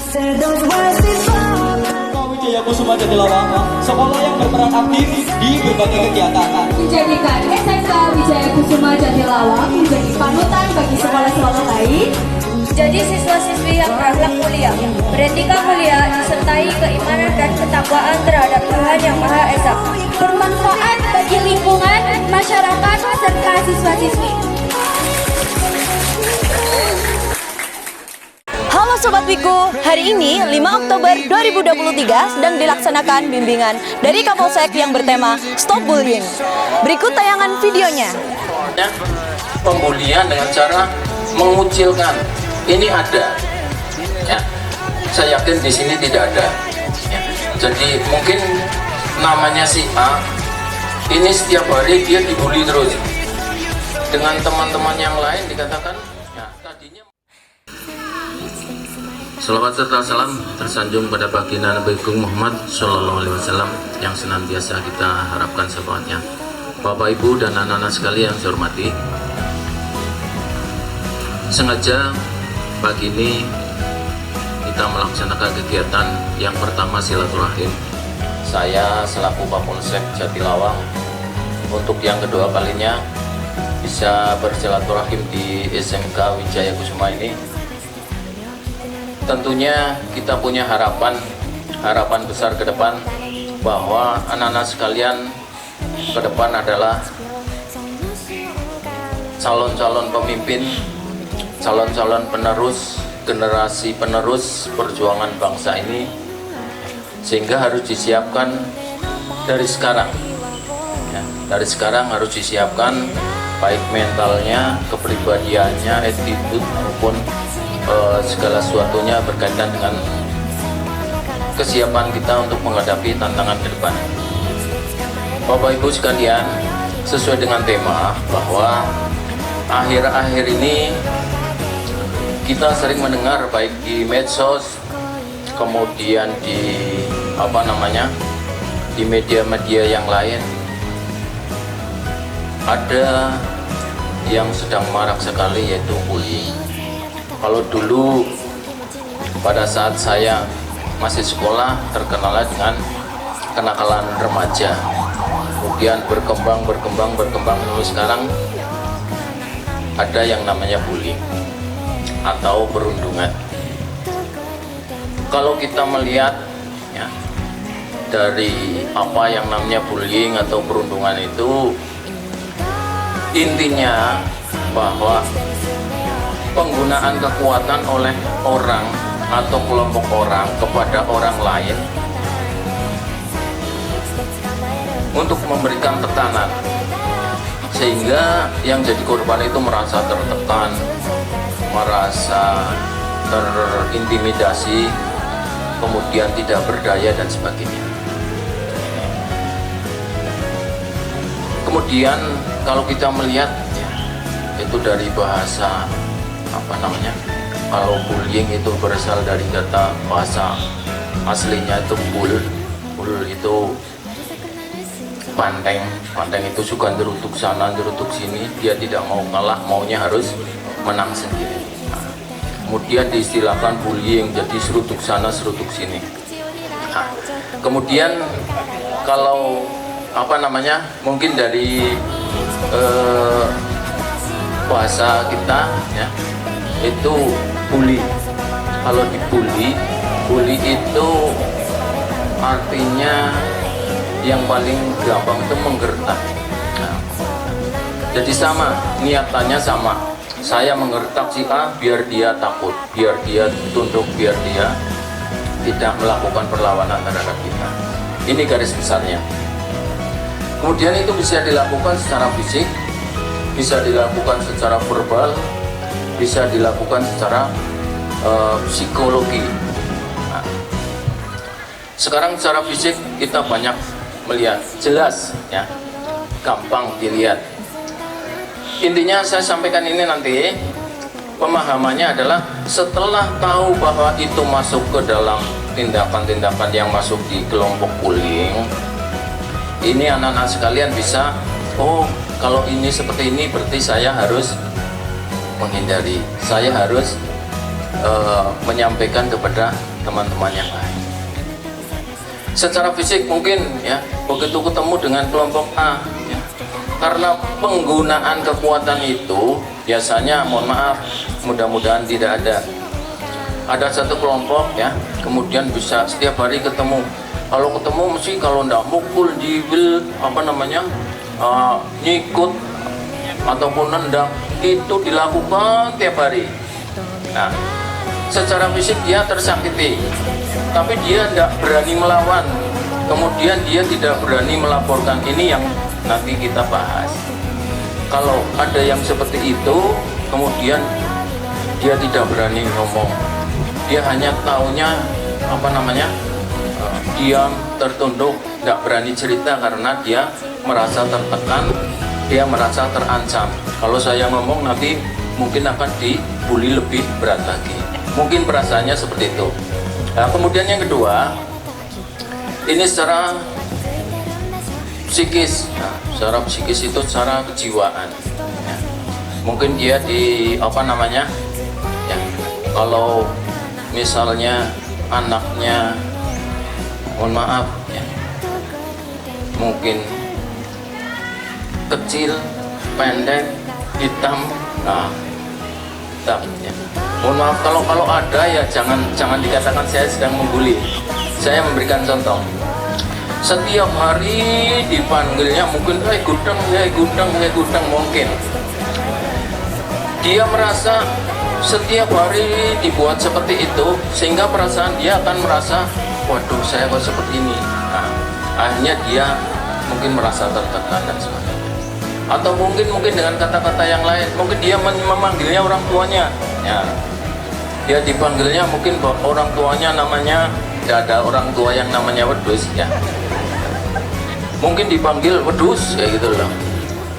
Wijaya Kusuma Jatilawang, sekolah yang berperan aktif di berbagai kegiatan, menjadikan SMK Wijaya Kusuma Jatilawang menjadi panutan bagi sekolah-sekolah lain. Jadi siswa-siswi yang berakhlak mulia, beretika mulia, disertai keimanan dan ketakwaan terhadap Tuhan Yang Maha Esa, Bermanfaat bagi lingkungan, masyarakat, serta siswa-siswi. Halo Sobat Wiku, hari ini 5 Oktober 2023 sedang dilaksanakan bimbingan dari Kapolsek yang bertema Stop Bullying. Berikut tayangan videonya. Pembulian dengan cara mengucilkan, ini ada, ya. Saya yakin di sini tidak ada. Ya. Jadi mungkin namanya si A, ini setiap hari dia dibully terus. Dengan teman-teman yang lain dikatakan, ya, tadinya. Salawat serta salam tersanjung pada baginda Nabi Muhammad Sallallahu Alaihi Wasallam yang senantiasa kita harapkan syafaatnya. Bapak, Ibu, dan anak-anak sekalian yang saya hormati, sengaja pagi ini kita melaksanakan kegiatan yang pertama silaturahim. Saya selaku Kapolsek Jatilawang untuk yang kedua kalinya bisa bersilaturahim di SMK Wijaya Kusuma ini. Tentunya kita punya harapan besar ke depan bahwa anak-anak sekalian ke depan adalah calon-calon pemimpin, calon-calon penerus, generasi penerus perjuangan bangsa ini, sehingga harus disiapkan dari sekarang. Ya, dari sekarang harus disiapkan baik mentalnya, kepribadiannya, attitude maupun segala sesuatunya berkaitan dengan kesiapan kita untuk menghadapi tantangan ke depan. Bapak Ibu sekalian, sesuai dengan tema bahwa akhir-akhir ini kita sering mendengar baik di medsos, kemudian di di media-media yang lain, ada yang sedang marak sekali, yaitu bullying. Kalau dulu pada saat saya masih sekolah terkenal dengan kenakalan remaja, kemudian berkembang lalu sekarang ada yang namanya bullying atau perundungan. Kalau kita melihat, ya, dari apa yang namanya bullying atau perundungan itu, intinya bahwa penggunaan kekuatan oleh orang atau kelompok orang kepada orang lain untuk memberikan tekanan, sehingga yang jadi korban itu merasa tertekan, merasa terintimidasi, kemudian tidak berdaya dan sebagainya. Kemudian kalau kita melihat, itu dari bahasa kalau bullying itu berasal dari kata bahasa aslinya itu bull itu banteng itu suka nyerutuk sana nyerutuk sini, dia tidak mau kalah, maunya harus menang sendiri. Nah, kemudian diistilahkan bullying, jadi serutuk sana serutuk sini. Nah, kemudian kalau mungkin dari bahasa kita, ya, itu bully. Kalau dibully, bully itu artinya yang paling gampang itu menggertak. Nah, jadi sama, niatannya sama. Saya menggertak si A biar dia takut, biar dia tunduk, biar dia tidak melakukan perlawanan terhadap kita. Ini garis besarnya. Kemudian itu bisa dilakukan secara fisik, bisa dilakukan secara verbal, bisa dilakukan secara psikologi. Nah, sekarang secara fisik kita banyak melihat, jelas, ya, gampang dilihat. Intinya saya sampaikan ini nanti, pemahamannya adalah setelah tahu bahwa itu masuk ke dalam tindakan-tindakan yang masuk di kelompok bullying, ini anak-anak sekalian bisa, oh kalau ini seperti ini berarti saya harus menghindari, saya harus menyampaikan kepada teman-teman yang lain. Secara fisik mungkin ya, begitu ketemu dengan kelompok A ya, karena penggunaan kekuatan itu biasanya, mohon maaf, mudah-mudahan tidak ada satu kelompok ya, kemudian bisa setiap hari ketemu. Kalau ketemu mesti kalau ndak mukul, jibil, nyikut ataupun nendang, itu dilakukan tiap hari. Nah, secara fisik dia tersakiti, tapi dia tidak berani melawan. Kemudian dia tidak berani melaporkan. Ini yang nanti kita bahas. Kalau ada yang seperti itu, kemudian dia tidak berani ngomong, dia hanya taunya diam, tertunduk, tidak berani cerita karena dia merasa tertekan, dia merasa terancam. Kalau saya ngomong nanti mungkin akan dibully lebih berat lagi. Mungkin perasaannya seperti itu. Nah, kemudian yang kedua, ini secara psikis. Nah, secara psikis itu secara kejiwaan. Ya. Mungkin dia kalau misalnya anaknya, mohon maaf ya, mungkin kecil, pendek, hitam, hitam ya. Mohon maaf kalau ada ya jangan dikatakan saya sedang membuli. Saya memberikan contoh. Setiap hari dipanggilnya mungkin gudang mungkin. Dia merasa setiap hari dibuat seperti itu, sehingga perasaan dia akan merasa, waduh saya kok seperti ini. Nah, akhirnya dia mungkin merasa tertekan dan sebagainya. Atau mungkin dengan kata-kata yang lain, mungkin dia memanggilnya orang tuanya. Ya, dia dipanggilnya mungkin orang tuanya namanya, tidak ada orang tua yang namanya wedus ya. Mungkin dipanggil wedus kayak gitu loh.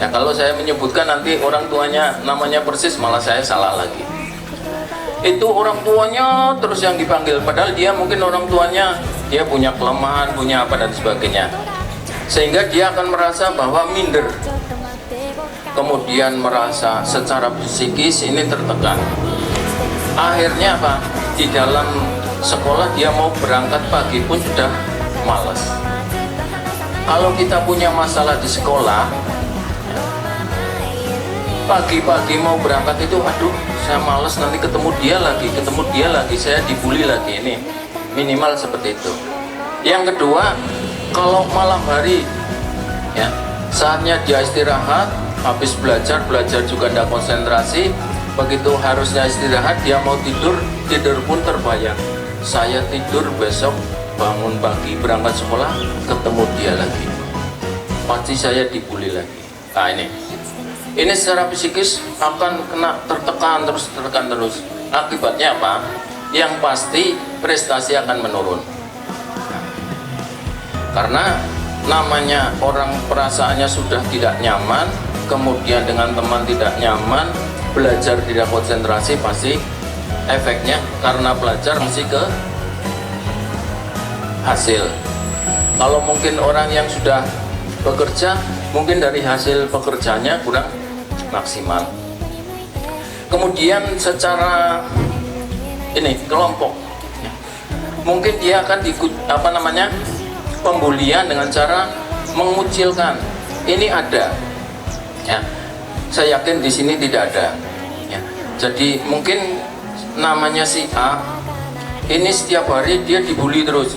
Ya, kalau saya menyebutkan nanti orang tuanya namanya persis, malah saya salah lagi. Itu orang tuanya terus yang dipanggil, padahal dia mungkin orang tuanya dia punya kelemahan, punya apa dan sebagainya, sehingga dia akan merasa bahwa minder, kemudian merasa secara psikis ini tertekan. Akhirnya apa? Di dalam sekolah dia mau berangkat pagi pun sudah malas. Kalau kita punya masalah di sekolah, pagi-pagi mau berangkat itu, aduh saya males, nanti ketemu dia lagi, saya dibully lagi. Ini minimal seperti itu. Yang kedua, kalau malam hari ya, saatnya dia istirahat, habis belajar juga tidak konsentrasi, begitu harusnya istirahat dia mau tidur pun terbayang, saya tidur besok bangun pagi berangkat sekolah ketemu dia lagi, pasti saya dibully lagi. Nah ini secara psikis akan kena tertekan terus. Akibatnya apa? Yang pasti prestasi akan menurun. Karena namanya orang perasaannya sudah tidak nyaman, kemudian dengan teman tidak nyaman, belajar tidak konsentrasi, pasti efeknya karena belajar mesti ke hasil. Kalau mungkin orang yang sudah bekerja, mungkin dari hasil pekerjaannya kurang maksimal. Kemudian secara kelompok, mungkin dia akan pembulian dengan cara mengucilkan. Ini ada, ya. Saya yakin di sini tidak ada. Ya. Jadi mungkin namanya si A, ini setiap hari dia dibully terus.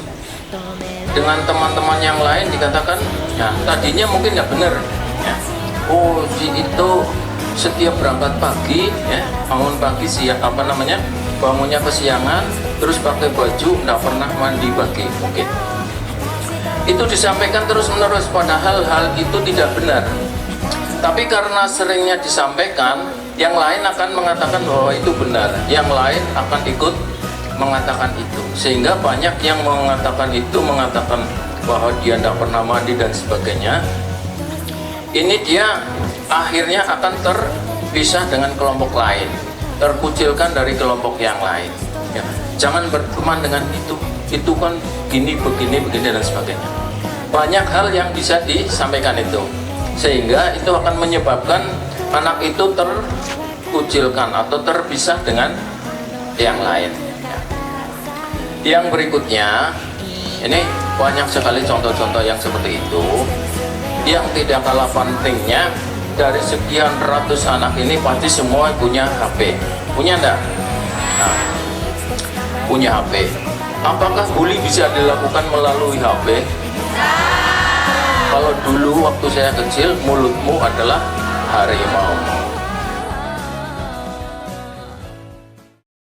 Dengan teman-teman yang lain dikatakan, ya tadinya mungkin nggak benar. Ya. Oh, si itu setiap berangkat pagi, ya bangun pagi bangunnya kesiangan, terus pakai baju nggak pernah mandi pagi, mungkin. Itu disampaikan terus-menerus, padahal hal itu tidak benar. Tapi karena seringnya disampaikan, yang lain akan mengatakan bahwa itu benar, yang lain akan ikut mengatakan itu, sehingga banyak yang mengatakan bahwa dia tidak pernah mandi dan sebagainya. Ini dia akhirnya akan terpisah dengan kelompok lain, terkucilkan dari kelompok yang lain. Ya, jangan berteman dengan itu kan begini dan sebagainya. Banyak hal yang bisa disampaikan itu, sehingga itu akan menyebabkan anak itu terkucilkan atau terpisah dengan yang lain. Ya. Yang berikutnya, ini banyak sekali contoh-contoh yang seperti itu. Yang tidak kalah pentingnya, dari sekian ratus anak ini pasti semua punya HP. Punya enggak? Nah, punya HP. Apakah bully bisa dilakukan melalui HP? Kalau dulu waktu saya kecil, mulutmu adalah harimau.